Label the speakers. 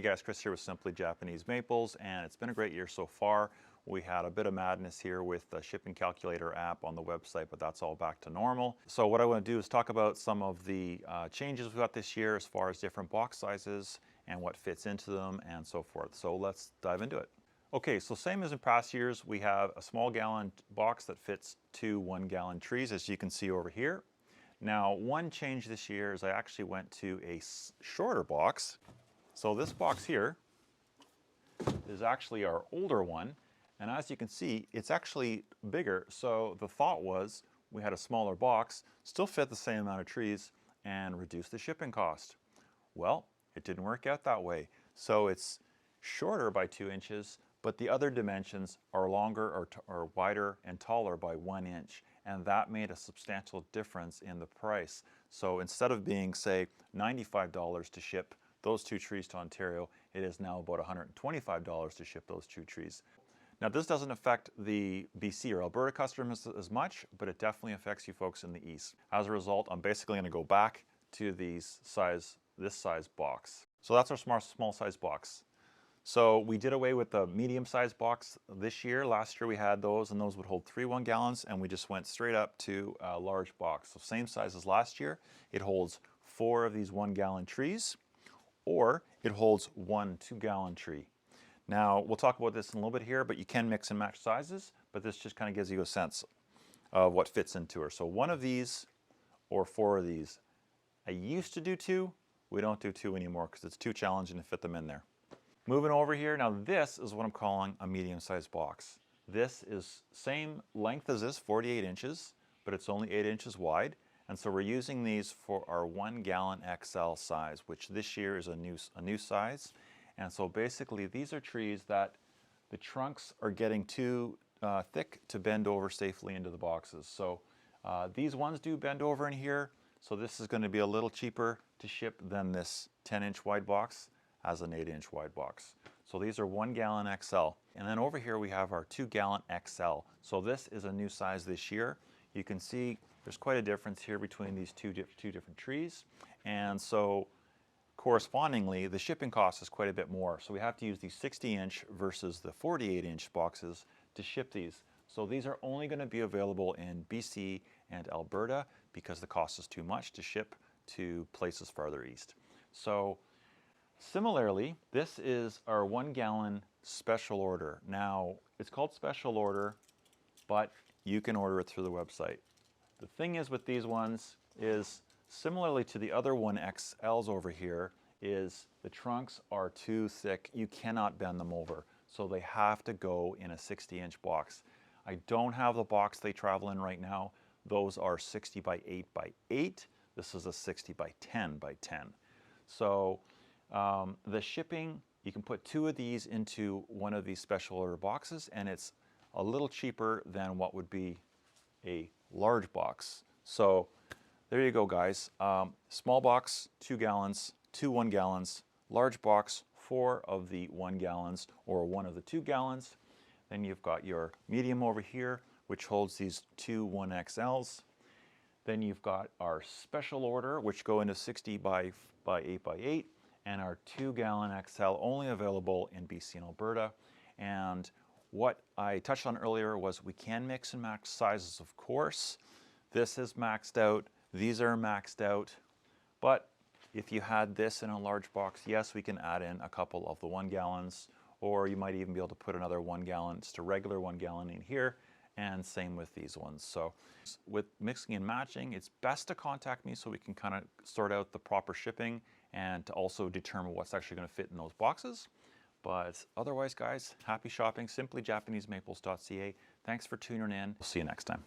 Speaker 1: Hey guys, Chris here with Simply Japanese Maples, and it's been a great year so far. We had a bit of madness here with the shipping calculator app on the website, but that's all back to normal. So what I want to do is talk about some of the changes we've got this year as far as different box sizes and what fits into them and so forth. So let's dive into it. Okay, so same as in past years, we have a small gallon box that fits 2 1-gallon trees, as you can see over here. Now, one change this year is I actually went to a shorter box. So this box here is actually our older one, and as you can see, it's actually bigger. So the thought was we had a smaller box, still fit the same amount of trees, and reduce the shipping cost. Well, it didn't work out that way. So it's shorter by 2 inches, but the other dimensions are longer or wider and taller by 1 inch, and that made a substantial difference in the price. So instead of being, say, $95 to ship those 2 trees to Ontario, it is now about $125 to ship those 2 trees. Now this doesn't affect the BC or Alberta customers as much, but it definitely affects you folks in the East. As a result, I'm basically going to go back to this size box. So that's our small size box. So we did away with the medium size box this year. Last year we had those, and those would hold 3 1-gallons, and we just went straight up to a large box. So same size as last year. It holds 4 of these 1-gallon trees, or it holds 1 2-gallon tree. Now, we'll talk about this in a little bit here, but you can mix and match sizes, but this just kind of gives you a sense of what fits into her. So 1 of these or 4 of these. I used to do 2. We don't do 2 anymore because it's too challenging to fit them in there. Moving over here, now this is what I'm calling a medium-sized box. This is same length as this, 48 inches, but it's only 8 inches wide. And so we're using these for our 1-gallon XL size, which this year is a new size. And so basically these are trees that the trunks are getting too thick to bend over safely into the boxes. So these ones do bend over in here. So this is going to be a little cheaper to ship than this 10-inch wide box as an 8-inch wide box. So these are 1-gallon XL. And then over here we have our 2-gallon XL. So this is a new size this year. You can see there's quite a difference here between these two different trees. And so correspondingly, the shipping cost is quite a bit more. So we have to use these 60-inch versus the 48-inch boxes to ship these. So these are only going to be available in BC and Alberta because the cost is too much to ship to places farther east. So similarly, this is our 1-gallon special order. Now, it's called special order, but you can order it through the website. The thing is with these ones is, similarly to the other 1XLs over here, is the trunks are too thick. You cannot bend them over. So they have to go in a 60-inch box. I don't have the box they travel in right now. Those are 60 by 8 by 8. This is a 60 by 10 by 10. So the shipping, you can put 2 of these into one of these special order boxes, and it's a little cheaper than what would be a large box. So there you go, guys. Small box, 2 gallons, 2 1-gallons. Large box, 4 of the 1-gallons or 1 of the 2 gallons. Then you've got your medium over here, which holds these 2 1XLs. Then you've got our special order, which go into 60 by 8 by 8, and our 2-gallon XL only available in BC and Alberta. And what I touched on earlier was we can mix and match sizes, of course. This is maxed out. These are maxed out. But if you had this in a large box, yes, we can add in a couple of the 1-gallons, or you might even be able to put another 1-gallon, just a regular 1-gallon in here, and same with these ones. So with mixing and matching, it's best to contact me so we can kind of sort out the proper shipping and to also determine what's actually going to fit in those boxes. But otherwise, guys, happy shopping. SimplyJapaneseMaples.ca. Thanks for tuning in. We'll see you next time.